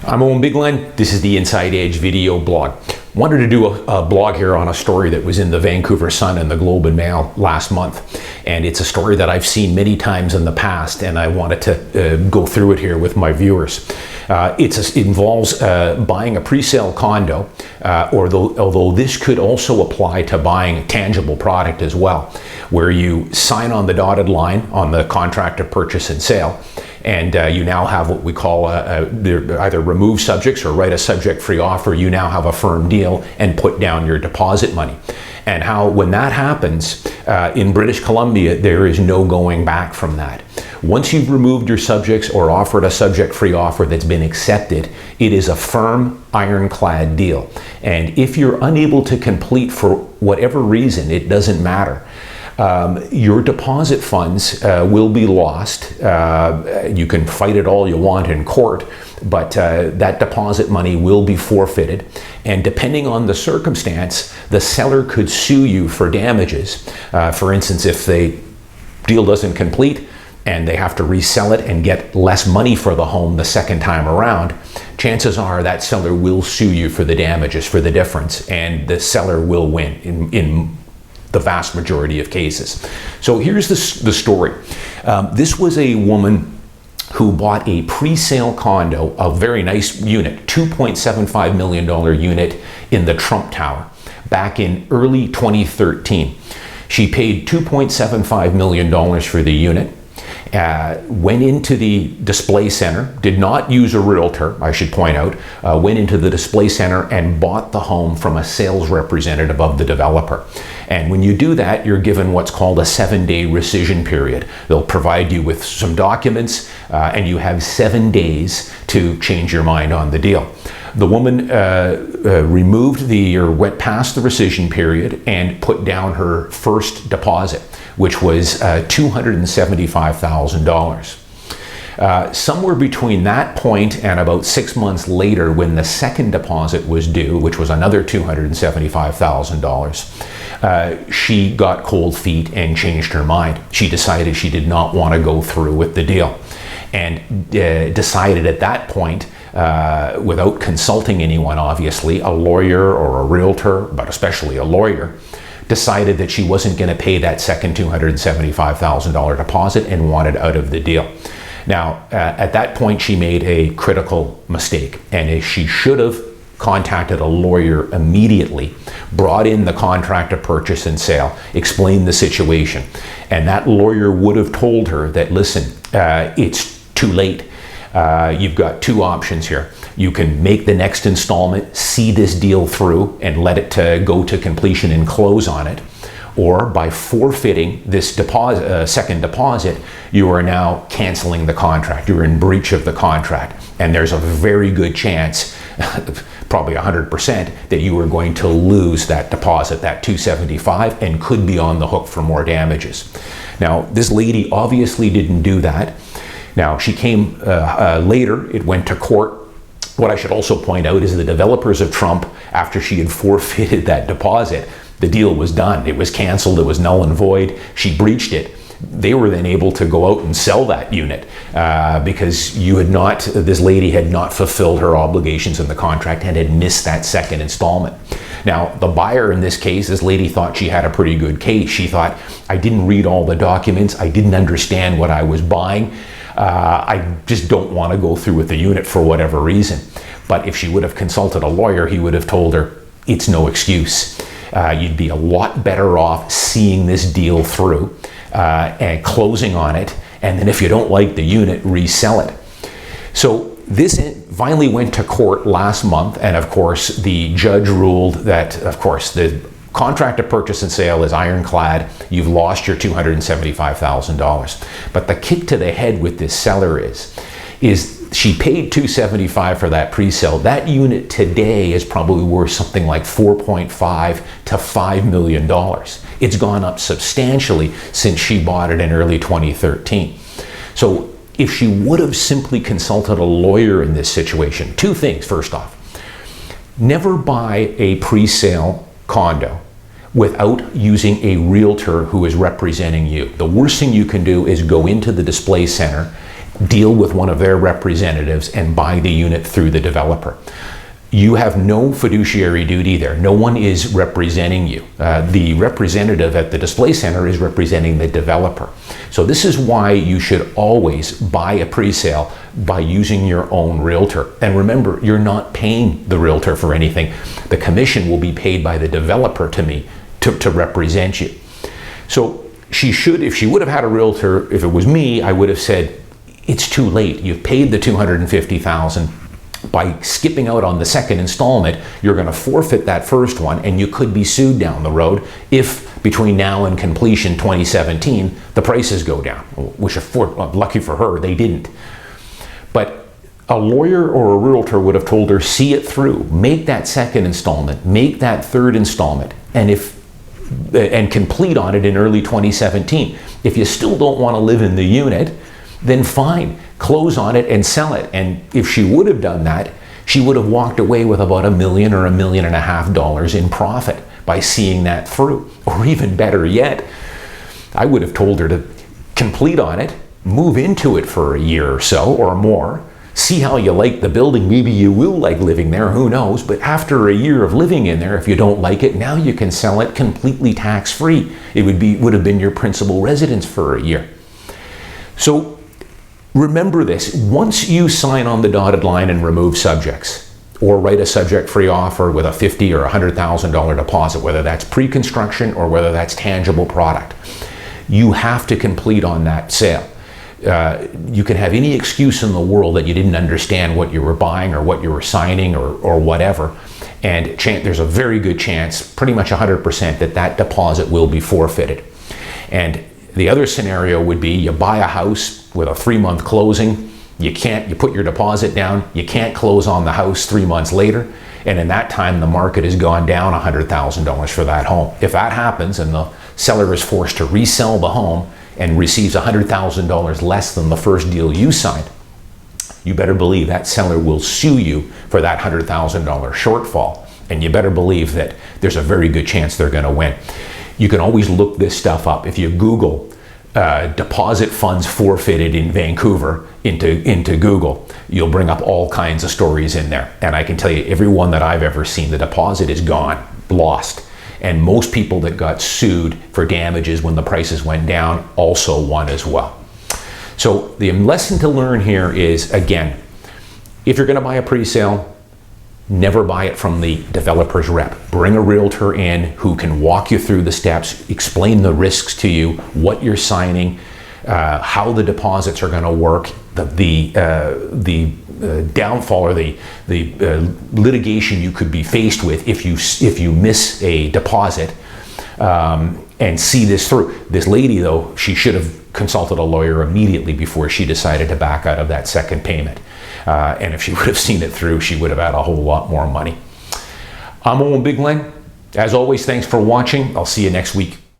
I'm Owen Bigland. This is the Inside Edge video blog. Wanted to do a blog here on a story that was in the Vancouver Sun and the Globe and Mail last month. And it's a story that I've seen many times in the past, and I wanted to go through it here with my viewers. It involves buying a pre-sale condo, although this could also apply to buying a tangible product as well, where you sign on the dotted line on the contract of purchase and sale, and you now have what we call either remove subjects or write a subject-free offer. You now have a firm deal and put down your deposit money. And how, when that happens in British Columbia, there is no going back from that. Once you've removed your subjects or offered a subject-free offer that's been accepted, it is a firm, ironclad deal. And if you're unable to complete for whatever reason, it doesn't matter. Your deposit funds will be lost. You can fight it all you want in court, but that deposit money will be forfeited. And depending on the circumstance, the seller could sue you for damages. For instance, if the deal doesn't complete and they have to resell it and get less money for the home the second time around, chances are that seller will sue you for the damages, for the difference, and the seller will win in the vast majority of cases. So here's the story. This was a woman who bought a pre-sale condo, a very nice unit, $2.75 million unit in the Trump Tower back in early 2013. She paid $2.75 million for the unit, went into the display center, did not use a realtor, I should point out, went into the display center and bought the home from a sales representative of the developer. And when you do that, you're given what's called a 7-day rescission period. They'll provide you with some documents, and you have 7 days to change your mind on the deal. The woman went past the rescission period and put down her first deposit, which was $275,000. Somewhere between that point and about 6 months later, when the second deposit was due, which was another $275,000, she got cold feet and changed her mind. She decided she did not want to go through with the deal, and decided at that point, without consulting anyone, obviously, a lawyer or a realtor, but especially a lawyer, decided that she wasn't going to pay that second $275,000 deposit and wanted out of the deal. Now, at that point, she made a critical mistake, and she should have contacted a lawyer immediately, brought in the contract of purchase and sale, explained the situation, and that lawyer would have told her that, listen, it's too late. You've got two options here. You can make the next installment, see this deal through, and let it go to completion and close on it. Or by forfeiting this second deposit, you are now canceling the contract. You're in breach of the contract. And there's a very good chance, probably 100%, that you are going to lose that deposit, that $275,000, and could be on the hook for more damages. Now, this lady obviously didn't do that. Now, she came later, it went to court. What I should also point out is the developers of Trump, after she had forfeited that deposit, the deal was done. It was canceled. It was null and void. She breached it. They were then able to go out and sell that unit because this lady had not fulfilled her obligations in the contract and had missed that second installment. Now, the buyer in this case, this lady thought she had a pretty good case. She thought, I didn't read all the documents. I didn't understand what I was buying. I just don't want to go through with the unit for whatever reason. But if she would have consulted a lawyer, he would have told her, it's no excuse. You'd be a lot better off seeing this deal through and closing on it, and then if you don't like the unit, resell it. So this finally went to court last month, and of course the judge ruled that, of course, the contract of purchase and sale is ironclad. You've lost your $275,000. But the kick to the head with this seller is she paid $275,000 for that pre-sale. That unit today is probably worth something like $4.5 to $5 million. It's gone up substantially since she bought it in early 2013. So if she would have simply consulted a lawyer in this situation, two things. First off, never buy a pre-sale condo without using a realtor who is representing you. The worst thing you can do is go into the display center deal with one of their representatives and buy the unit through the developer. You have no fiduciary duty there. No one is representing you. The representative at the display center is representing the developer. So this is why you should always buy a pre-sale by using your own realtor. And remember, you're not paying the realtor for anything. The commission will be paid by the developer to represent you. So she should, if she would have had a realtor, if it was me, I would have said, it's too late. You've paid the $250,000. By skipping out on the second installment, you're going to forfeit that first one, and you could be sued down the road if between now and completion 2017 the prices go down, which lucky for her, they didn't. But a lawyer or a realtor would have told her, see it through, make that second installment, make that third installment, and complete on it in early 2017. If you still don't want to live in the unit, then fine, close on it and sell it. And if she would have done that, she would have walked away with about $1 million or $1.5 million in profit by seeing that through. Or even better yet, I would have told her to complete on it, move into it for a year or so or more, see how you like the building. Maybe you will like living there, who knows? But after a year of living in there, if you don't like it, now you can sell it completely tax-free. It would have been your principal residence for a year. So remember this, once you sign on the dotted line and remove subjects, or write a subject-free offer with a $50,000 or $100,000 deposit, whether that's pre-construction or whether that's tangible product, you have to complete on that sale. You can have any excuse in the world that you didn't understand what you were buying or what you were signing or whatever, and there's a very good chance, pretty much 100%, that deposit will be forfeited. And the other scenario would be you buy a house with a 3-month closing, you put your deposit down, you can't close on the house 3 months later, and in that time the market has gone down $100,000 for that home. If that happens and the seller is forced to resell the home and receives $100,000 less than the first deal you signed, you better believe that seller will sue you for that $100,000 shortfall, and you better believe that there's a very good chance they're going to win. You can always look this stuff up. If you Google deposit funds forfeited in Vancouver into Google, you'll bring up all kinds of stories in there. And I can tell you, every one that I've ever seen, the deposit is gone, lost. And most people that got sued for damages when the prices went down also won as well. So the lesson to learn here is, again, if you're going to buy a pre-sale, never buy it from the developer's rep. Bring a realtor in who can walk you through the steps, explain the risks to you, what you're signing, how the deposits are going to work, the downfall or the litigation you could be faced with if you miss a deposit, and see this through. This lady, though, she should have consulted a lawyer immediately before she decided to back out of that second payment. And if she would have seen it through, she would have had a whole lot more money. I'm Owen Bigland. As always, thanks for watching. I'll see you next week.